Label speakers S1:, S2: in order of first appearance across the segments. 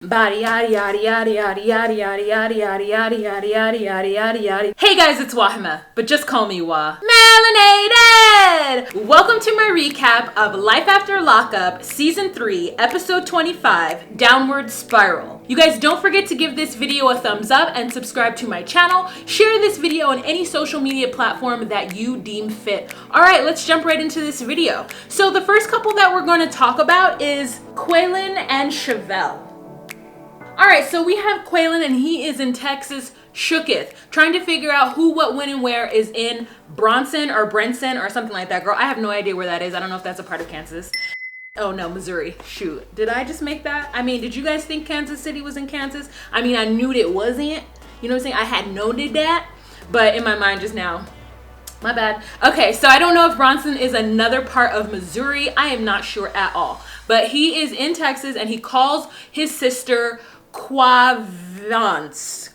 S1: Body yada yada yada yada yada yada yada yada yada yada yada yada yada yada. Hey guys, it's Wahima, but just call me Wah. Melanated! Welcome to my recap of Life After Lockup, Season 3, Episode 25, Downward Spiral. You guys don't forget to give this video a thumbs up and subscribe to my channel. Share this video on any social media platform that you deem fit. Alright, let's jump right into this video. So the first couple that we're going to talk about is Katelyn and Chevelle. Alright, so we have Katelyn and he is in Texas, shooketh, trying to figure out who, what, when, and where is in Bronson or Brenson or something like that. Girl, I have no idea where that is. I don't know if that's a part of Kansas. Oh no, Missouri. Shoot. Did I just make that? I mean, did you guys think Kansas City was in Kansas? I mean, I knew it wasn't. You know what I'm saying? I had noted that, but in my mind just now, my bad. Okay, so I don't know if Bronson is another part of Missouri. I am not sure at all. But he is in Texas and he calls his sister Quaviance.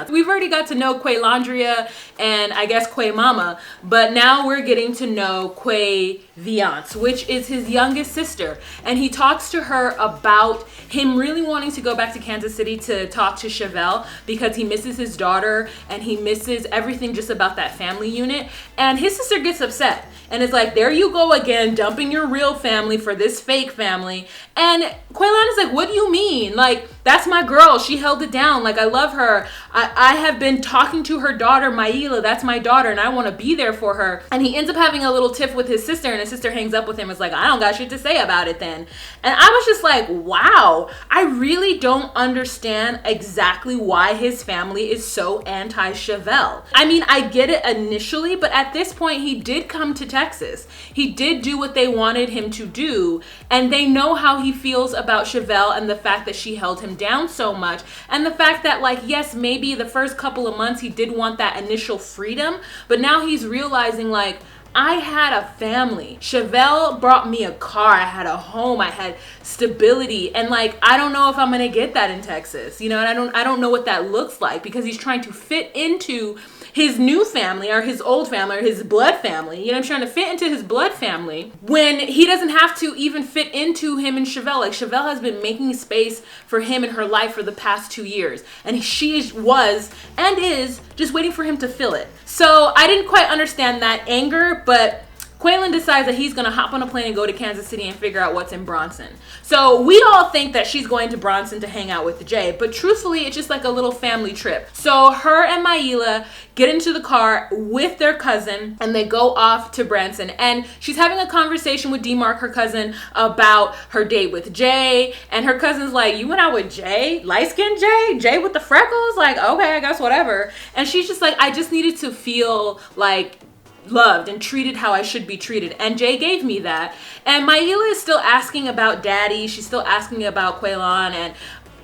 S1: We've already got to know Qualandria and I guess Quamama, but now we're getting to know Quaviance, which is his youngest sister. And he talks to her about him really wanting to go back to Kansas City to talk to Chevelle because he misses his daughter and he misses everything just about that family unit. And his sister gets upset and is like, there you go again, dumping your real family for this fake family. And Quaylon is like, what do you mean? Like, that's my girl. She held it down. Like, I love her. I have been talking to her daughter, Maila. That's my daughter, and I want to be there for her. And he ends up having a little tiff with his sister, and his sister hangs up with him. It's like, I don't got shit to say about it then. And I was just like, wow, I really don't understand exactly why his family is so anti-Chevelle. I mean, I get it initially, but at this point, he did come to Texas. He did do what they wanted him to do, and they know how he feels about Chevelle and the fact that she held him down so much, and the fact that, like, yes, maybe the first couple of months he did want that initial freedom, but now he's realizing, like, I had a family. Chevelle brought me a car. I had a home. I had stability. And like, I don't know if I'm gonna get that in Texas. You know, and I don't know what that looks like because he's trying to fit into his new family or his old family or his blood family. You know, I'm trying to fit into his blood family when he doesn't have to even fit into him and Chevelle. Like, Chevelle has been making space for him in her life for the past 2 years. And she was and is just waiting for him to fill it. So I didn't quite understand that anger, but Katelyn decides that he's going to hop on a plane and go to Kansas City and figure out what's in Bronson. So we all think that she's going to Bronson to hang out with Jay, but truthfully, it's just like a little family trip. So her and Maila get into the car with their cousin and they go off to Branson. And she's having a conversation with D-Mark, her cousin, about her date with Jay. And her cousin's like, you went out with Jay? Light-skinned Jay? Jay with the freckles? Like, okay, I guess whatever. And she's just like, I just needed to feel like loved and treated how I should be treated, and Jay gave me that. And Maila is still asking about daddy. She's still asking about Quaylon, and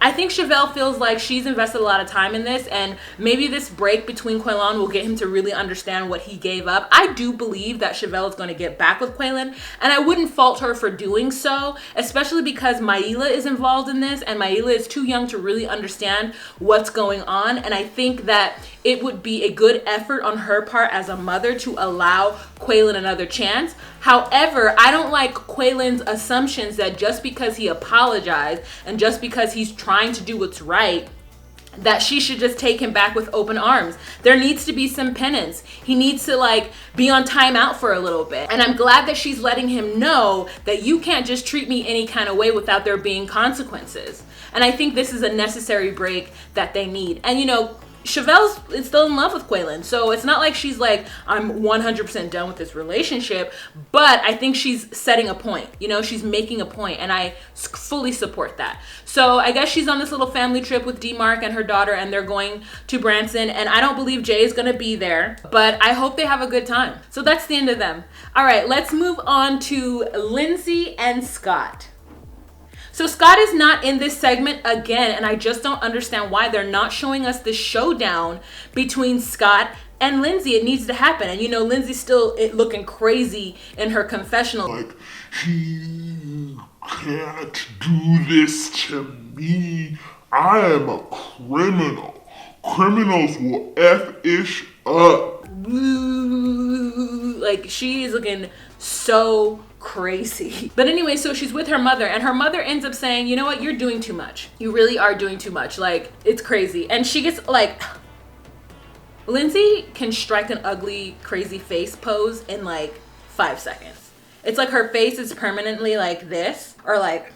S1: I think Chevelle feels like she's invested a lot of time in this, and maybe this break between Quaylon will get him to really understand what he gave up. I do believe that Chevelle is going to get back with Katelyn, and I wouldn't fault her for doing so, especially because Maila is involved in this, and Maila is too young to really understand what's going on. And I think that it would be a good effort on her part as a mother to allow Katelyn another chance. However, I don't like Quaylon's assumptions that just because he apologized and just because he's trying to do what's right, that she should just take him back with open arms. There needs to be some penance. He needs to, like, be on timeout for a little bit. And I'm glad that she's letting him know that you can't just treat me any kind of way without there being consequences. And I think this is a necessary break that they need. And, you know, Chevelle's still in love with Katelyn, so it's not like she's like, I'm 100% done with this relationship, but I think she's setting a point. You know, she's making a point, and I fully support that. So I guess she's on this little family trip with D-Mark and her daughter, and they're going to Branson, and I don't believe Jay is going to be there, but I hope they have a good time. So that's the end of them. All right, let's move on to Lindsay and Scott. So Scott is not in this segment again, and I just don't understand why they're not showing us this showdown between Scott and Lindsay. It needs to happen. And you know, Lindsay's still looking crazy in her confessional.
S2: Like, he can't do this to me. I am a criminal. Criminals will F-ish up.
S1: Like, she is looking so crazy. But anyway, so she's with her mother, and her mother ends up saying, you know what, you're doing too much. You really are doing too much. Like, it's crazy. And she gets like, Lindsay can strike an ugly, crazy face pose in like 5 seconds. It's like her face is permanently like this, or like,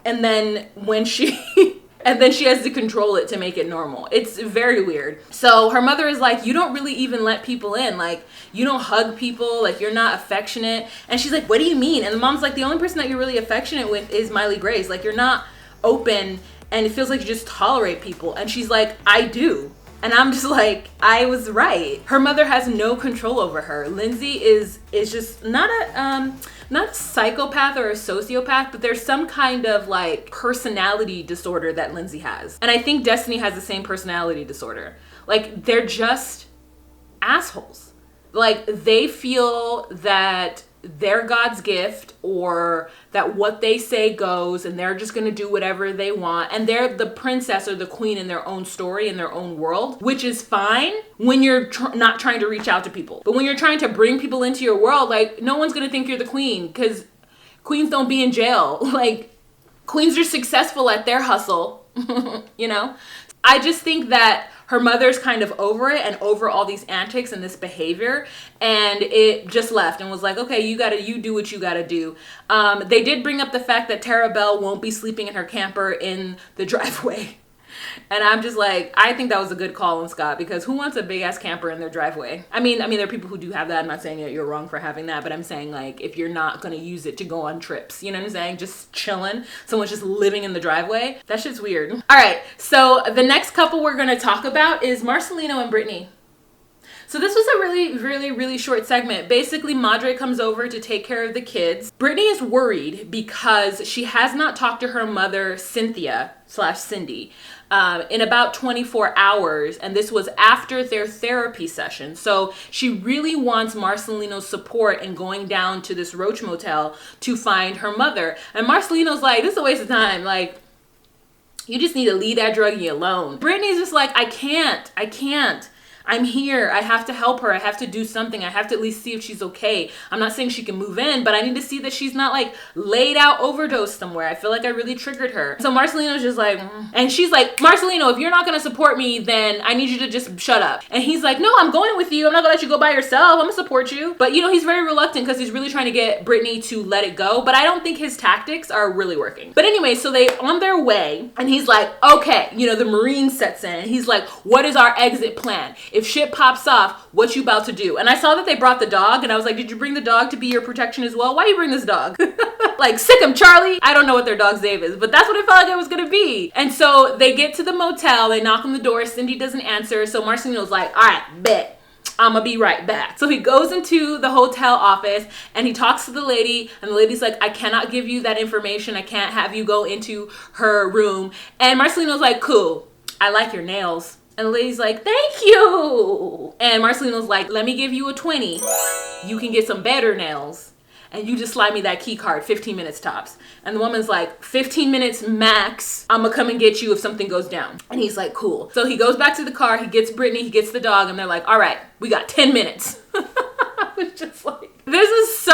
S1: and then when she and then she has to control it to make it normal. It's very weird. So her mother is like, you don't really even let people in. Like, you don't hug people. Like, you're not affectionate. And she's like, what do you mean? And the mom's like, the only person that you're really affectionate with is Miley Grace. Like, you're not open, and it feels like you just tolerate people. And she's like, I do. And I'm just like, I was right. Her mother has no control over her. Lindsay is just not a psychopath or a sociopath, but there's some kind of like personality disorder that Lindsay has. And I think Destiny has the same personality disorder. Like, they're just assholes. Like, they feel that they're God's gift, or that what they say goes, and they're just gonna do whatever they want, and they're the princess or the queen in their own story, in their own world, which is fine when you're not trying to reach out to people. But when you're trying to bring people into your world, like, no one's gonna think you're the queen, because queens don't be in jail. Like, queens are successful at their hustle. You know, I just think that her mother's kind of over it and over all these antics and this behavior, and it just left and was like, okay, you do what you gotta do. They did bring up the fact that Tara Bell won't be sleeping in her camper in the driveway. And I'm just like, I think that was a good call on Scott, because who wants a big ass camper in their driveway? I mean, there are people who do have that. I'm not saying that you're wrong for having that, but I'm saying, like, if you're not gonna use it to go on trips, you know what I'm saying? Just chilling. Someone's just living in the driveway. That shit's weird. All right, so the next couple we're gonna talk about is Marcelino and Brittany. So this was a really, really, really short segment. Basically, Madre comes over to take care of the kids. Brittany is worried because she has not talked to her mother, Cynthia/Cindy, in about 24 hours. And this was after their therapy session. So she really wants Marcelino's support in going down to this Roach Motel to find her mother. And Marcelino's like, this is a waste of time. Like, you just need to leave that druggie alone. Brittany's just like, I can't. I'm here. I have to help her. I have to do something. I have to at least see if she's okay. I'm not saying she can move in, but I need to see that she's not like laid out overdose somewhere. I feel like I really triggered her. So Marcelino's just like, and she's like, Marcelino, if you're not going to support me, then I need you to just shut up. And he's like, no, I'm going with you. I'm not going to let you go by yourself. I'm going to support you. But you know, he's very reluctant because he's really trying to get Brittany to let it go. But I don't think his tactics are really working. But anyway, so they on their way, and he's like, okay, you know, the Marine sets in, and he's like, what is our exit plan? If shit pops off, what you about to do? And I saw that they brought the dog, and I was like, did you bring the dog to be your protection as well? Why you bring this dog? Like, sick him, Charlie. I don't know what their dog's name is, but that's what it felt like it was gonna be. And so they get to the motel, they knock on the door, Cindy doesn't answer, so Marcelino's like, all right, bet. I'm gonna be right back. So he goes into the hotel office and he talks to the lady, and the lady's like, I cannot give you that information. I can't have you go into her room. And Marcelino's like, cool, I like your nails. And the lady's like, thank you. And Marcelino's like, let me give you a 20. You can get some better nails. And you just slide me that key card, 15 minutes tops. And the woman's like, 15 minutes max. I'm gonna come and get you if something goes down. And he's like, cool. So he goes back to the car, he gets Brittany, he gets the dog, and they're like, all right, we got 10 minutes. I was just like, it's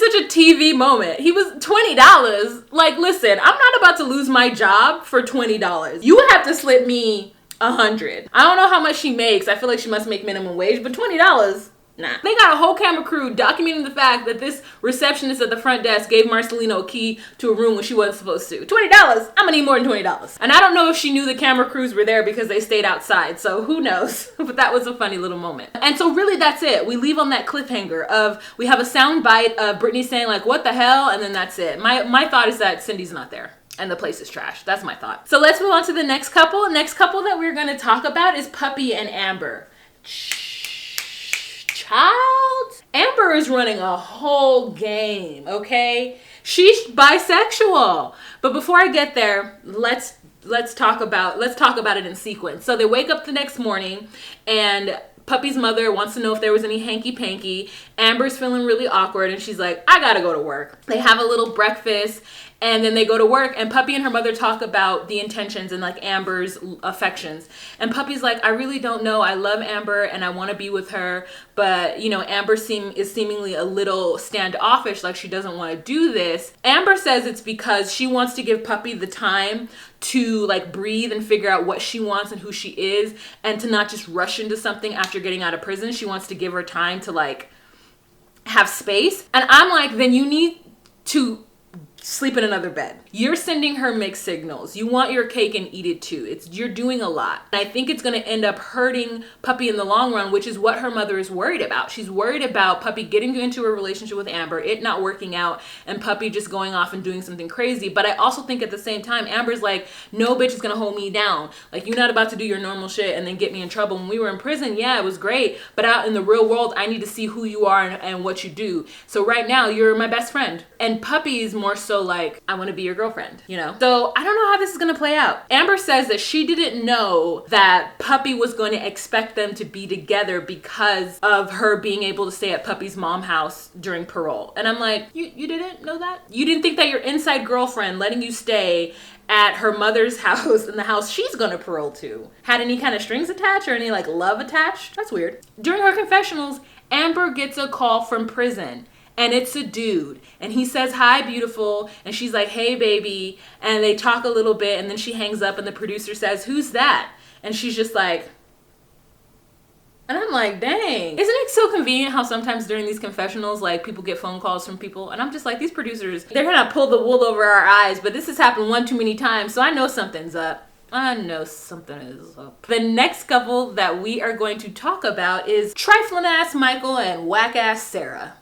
S1: such a TV moment. He was $20. Like, listen, I'm not about to lose my job for $20. You would have to slip me $100. I don't know how much she makes. I feel like she must make minimum wage, but $20, nah. They got a whole camera crew documenting the fact that this receptionist at the front desk gave Marcelino a key to a room when she wasn't supposed to. $20. I'm gonna need more than $20. And I don't know if she knew the camera crews were there because they stayed outside, so who knows? But that was a funny little moment. And so really that's it. We leave on that cliffhanger of, we have a sound bite of Brittany saying like, what the hell? And then that's it. My thought is that Cindy's not there and the place is trash. That's my thought. So let's move on to the next couple. Next couple that we're gonna talk about is Puppy and Amber. Child, Amber is running a whole game, okay? She's bisexual. But before I get there, let's talk about it in sequence. So they wake up the next morning and Puppy's mother wants to know if there was any hanky-panky. Amber's feeling really awkward and she's like, I gotta go to work. They have a little breakfast And then they go to work, and Puppy and her mother talk about the intentions and like Amber's affections. And Puppy's like, I really don't know. I love Amber and I want to be with her, but you know, Amber is seemingly a little standoffish, like she doesn't want to do this. Amber says it's because she wants to give Puppy the time to like breathe and figure out what she wants and who she is, and to not just rush into something after getting out of prison. She wants to give her time to like have space. And I'm like, then you need to sleep in another bed. You're sending her mixed signals. You want your cake and eat it too. You're doing a lot. And I think it's going to end up hurting Puppy in the long run, which is what her mother is worried about. She's worried about Puppy getting into a relationship with Amber, it not working out, and Puppy just going off and doing something crazy. But I also think at the same time, Amber's like, no bitch is going to hold me down. Like, you're not about to do your normal shit and then get me in trouble. When we were in prison, yeah, it was great. But out in the real world, I need to see who you are and what you do. So right now, you're my best friend. And Puppy is more so like, I want to be your girlfriend, you know? So I don't know how this is going to play out. Amber says that she didn't know that Puppy was going to expect them to be together because of her being able to stay at Puppy's mom's house during parole. And I'm like, you didn't know that? You didn't think that your inside girlfriend letting you stay at her mother's house in the house she's gonna parole to had any kind of strings attached or any like love attached? That's weird. During her confessionals, Amber gets a call from prison. And it's a dude. And he says, hi, beautiful. And she's like, hey, baby. And they talk a little bit. And then she hangs up. And the producer says, who's that? And she's just like... And I'm like, dang. Isn't it so convenient how sometimes during these confessionals, like, people get phone calls from people? And I'm just like, these producers, they're going to pull the wool over our eyes. But this has happened one too many times. So I know something's up. I know something is up. The next couple that we are going to talk about is trifling-ass Michael and whack-ass Sarah.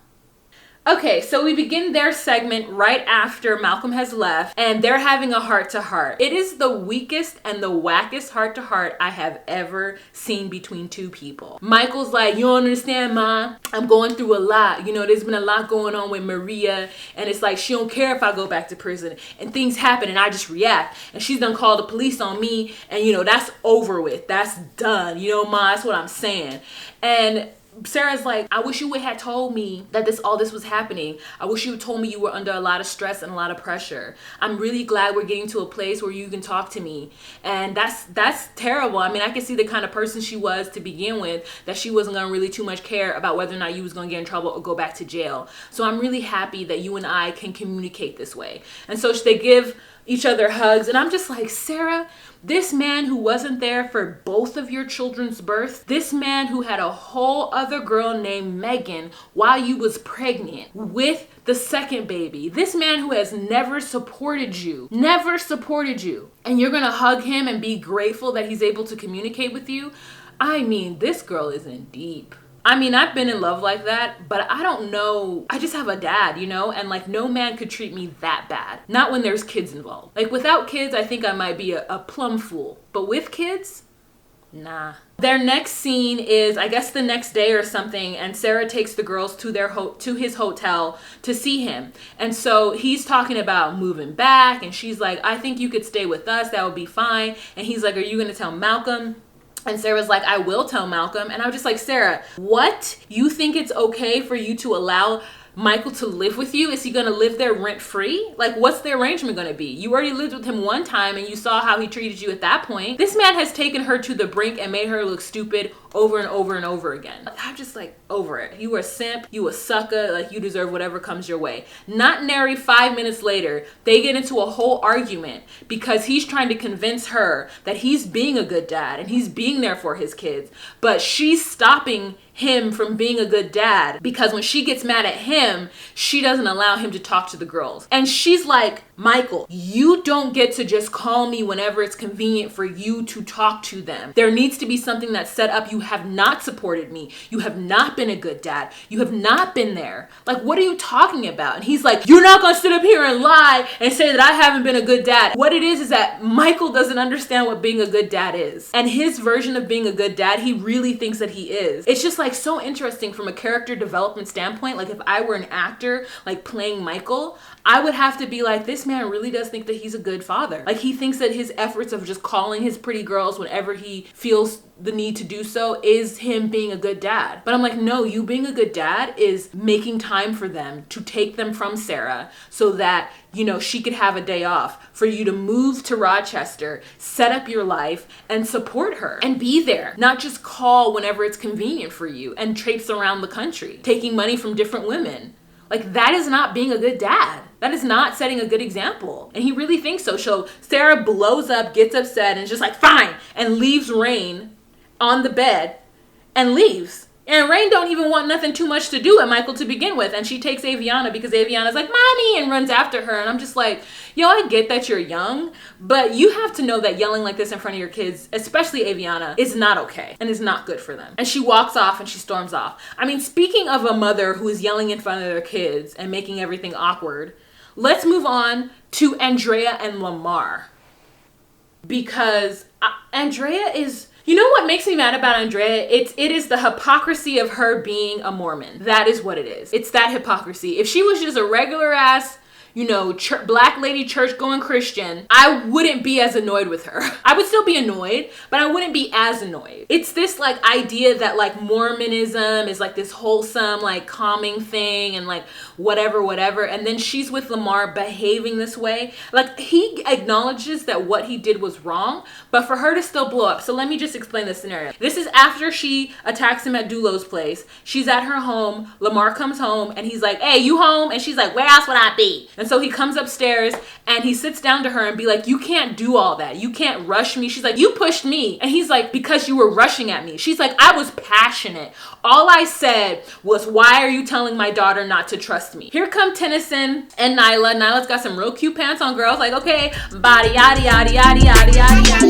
S1: Okay, so we begin their segment right after Malcolm has left, and they're having a heart-to-heart. It is the weakest and the wackest heart-to-heart I have ever seen between two people. Michael's like, you don't understand, Ma. I'm going through a lot. You know, there's been a lot going on with Maria, and it's like she don't care if I go back to prison, and things happen, and I just react, and she's done called the police on me, and you know, that's over with. That's done. You know, Ma, that's what I'm saying. And Sarah's like, I wish you would have told me that all this was happening. I wish you had told me you were under a lot of stress and a lot of pressure. I'm really glad we're getting to a place where you can talk to me. And that's terrible. I mean, I can see the kind of person she was to begin with, that she wasn't going to really too much care about whether or not you was going to get in trouble or go back to jail. So I'm really happy that you and I can communicate this way. And so they give each other hugs, and I'm just like, Sarah, this man who wasn't there for both of your children's birth, this man who had a whole other girl named Megan while you was pregnant with the second baby, this man who has never supported you, and you're gonna hug him and be grateful that he's able to communicate with you. I mean, this girl is in deep. I mean, I've been in love like that, but I don't know. I just have a dad, you know, and like no man could treat me that bad. Not when there's kids involved. Like without kids, I think I might be a plum fool, but with kids, nah. Their next scene is, I guess, the next day or something, and Sarah takes the girls to his hotel to see him. And so he's talking about moving back, and she's like, I think you could stay with us. That would be fine. And he's like, are you going to tell Malcolm? And Sarah's like, I will tell Malcolm. And I was just like, Sarah, what? You think it's okay for you to allow Michael to live with you? Is he going to live there rent free? Like, what's the arrangement going to be? You already lived with him one time and you saw how he treated you at that point. This man has taken her to the brink and made her look stupid over and over and over again. I'm just like, over it. You a simp, you a sucker, like you deserve whatever comes your way. Not nary 5 minutes later, they get into a whole argument because he's trying to convince her that he's being a good dad and he's being there for his kids. But she's stopping him from being a good dad because when she gets mad at him, she doesn't allow him to talk to the girls. And she's like, Michael, you don't get to just call me whenever it's convenient for you to talk to them. There needs to be something that's set up. You have not supported me. You have not been a good dad. You have not been there. Like, what are you talking about? And he's like, you're not going to sit up here and lie and say that I haven't been a good dad. What it is that Michael doesn't understand what being a good dad is. And his version of being a good dad, he really thinks that he is. It's just like so interesting from a character development standpoint. Like if I were an actor, like playing Michael, I would have to be like, this man really does think that he's a good father. Like, he thinks that his efforts of just calling his pretty girls whenever he feels the need to do so is him being a good dad. But I'm like, no, you being a good dad is making time for them, to take them from Sarah so that, you know, she could have a day off, for you to move to Rochester, set up your life, and support her and be there. Not just call whenever it's convenient for you and traipse around the country, taking money from different women. Like, that is not being a good dad. That is not setting a good example. And he really thinks so. So Sarah blows up, gets upset, and is just like, fine, and leaves Rain on the bed and leaves. And Rain don't even want nothing too much to do with Michael to begin with. And she takes Aviana because Aviana's like, mommy, and runs after her. And I'm just like, yo, I get that you're young, but you have to know that yelling like this in front of your kids, especially Aviana, is not okay and is not good for them. And she walks off and she storms off. I mean, speaking of a mother who is yelling in front of their kids and making everything awkward, let's move on to Andrea and Lamar. Because Andrea is... You know what makes me mad about Andrea? It is the hypocrisy of her being a Mormon. That is what it is. It's that hypocrisy. If she was just a regular ass, you know, black lady church going Christian, I wouldn't be as annoyed with her. I would still be annoyed, but I wouldn't be as annoyed. It's this like idea that like Mormonism is like this wholesome, like calming thing and like whatever. And then she's with Lamar behaving this way. Like, he acknowledges that what he did was wrong, but for her to still blow up. So let me just explain this scenario. This is after she attacks him at Dulo's place. She's at her home. Lamar comes home and he's like, hey, you home? And she's like, where else would I be? And so he comes upstairs and he sits down to her and be like, you can't do all that. You can't rush me. She's like, you pushed me. And he's like, because you were rushing at me. She's like, I was passionate. All I said was, why are you telling my daughter not to trust me? Here come Tennyson and Nyla. Nyla's got some real cute pants on, girls. Like, okay, body yada yada yada yada yada yada.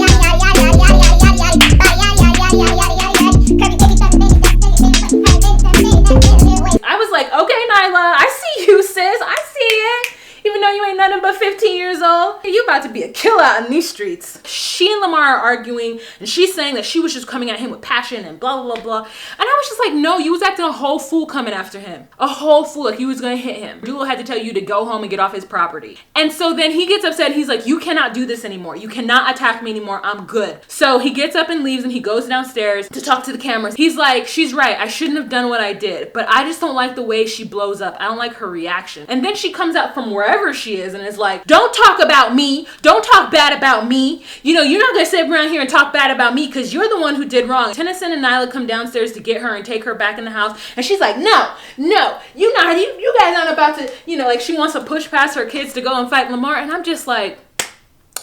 S1: I was like, okay, Nyla, I see you, sis. I see it. Even though you ain't nothing but 15 years old, you about to be a killer out in these streets. She and Lamar are arguing, and she's saying that she was just coming at him with passion and blah, blah, blah, blah. And I was just like, no, you was acting a whole fool coming after him. A whole fool, like you was gonna hit him. Dulo had to tell you to go home and get off his property. And so then he gets upset. He's like, you cannot do this anymore. You cannot attack me anymore. I'm good. So he gets up and leaves, and he goes downstairs to talk to the cameras. He's like, she's right. I shouldn't have done what I did, but I just don't like the way she blows up. I don't like her reaction. And then she comes out from wherever she is and is like, don't talk about me. Don't talk bad about me. You know, you're not going to sit around here and talk bad about me because you're the one who did wrong. Tennyson and Nyla come downstairs to get her and take her back in the house. And she's like, no, you guys aren't about to, you know, like she wants to push past her kids to go and fight Lamar. And I'm just like,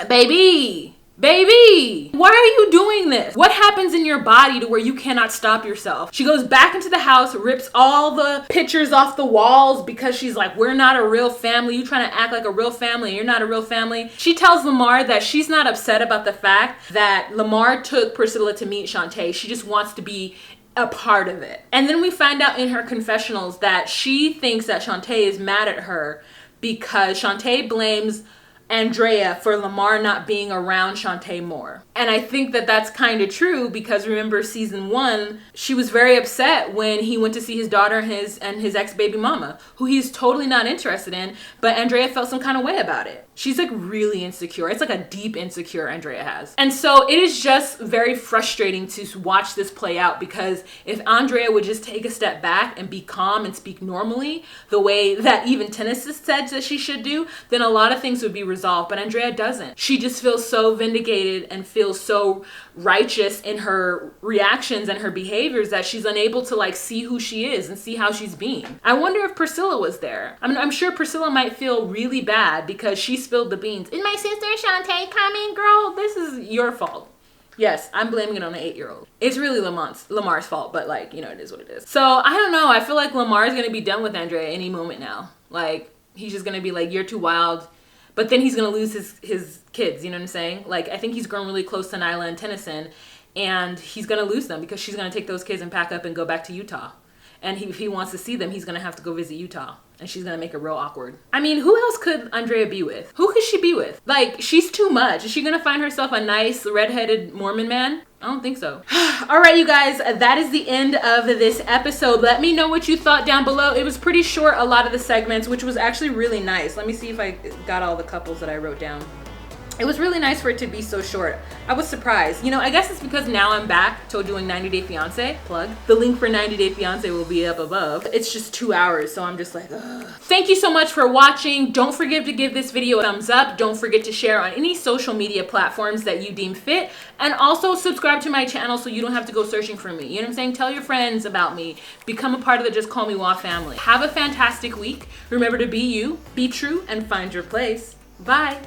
S1: baby, why are you doing this? What happens in your body to where you cannot stop yourself? She goes back into the house, rips all the pictures off the walls because she's like, we're not a real family. You trying to act like a real family. You're not a real family. She tells Lamar that she's not upset about the fact that Lamar took Priscilla to meet Shantae. She just wants to be a part of it. And then we find out in her confessionals that she thinks that Shantae is mad at her because Shantae blames Andrea for Lamar not being around Shantae more. And I think that that's kind of true because remember season 1, she was very upset when he went to see his daughter and his ex-baby mama, who he's totally not interested in, but Andrea felt some kind of way about it. She's like really insecure. It's like a deep insecure Andrea has. And so it is just very frustrating to watch this play out because if Andrea would just take a step back and be calm and speak normally the way that even Tennyson said that she should do, then a lot of things would be resolved. But Andrea doesn't. She just feels so vindicated and feels so righteous in her reactions and her behaviors that she's unable to like see who she is and see how she's being. I wonder if Priscilla was there. I mean, I'm sure Priscilla might feel really bad because she spilled the beans. Is my sister Shantae coming, girl? This is your fault. Yes, I'm blaming it on the 8-year-old. It's really Lamar's fault, but like, you know, it is what it is. So I don't know. I feel like Lamar is going to be done with Andrea any moment now. Like, he's just going to be like, you're too wild. But then he's going to lose his kids, you know what I'm saying? Like, I think he's grown really close to Nyla and Tennyson, and he's going to lose them because she's going to take those kids and pack up and go back to Utah. And if he wants to see them, he's going to have to go visit Utah. And she's going to make it real awkward. I mean, who else could Andrea be with? Who could she be with? Like, she's too much. Is she going to find herself a nice redheaded Mormon man? I don't think so. All right, you guys, that is the end of this episode. Let me know what you thought down below. It was pretty short, a lot of the segments, which was actually really nice. Let me see if I got all the couples that I wrote down. It was really nice for it to be so short. I was surprised. You know, I guess it's because now I'm back to doing 90 Day Fiancé. Plug. The link for 90 Day Fiancé will be up above. It's just 2 hours, so I'm just like, ugh. Thank you so much for watching. Don't forget to give this video a thumbs up. Don't forget to share on any social media platforms that you deem fit. And also subscribe to my channel so you don't have to go searching for me. You know what I'm saying? Tell your friends about me. Become a part of the Just Call Me Wah family. Have a fantastic week. Remember to be you, be true, and find your place. Bye.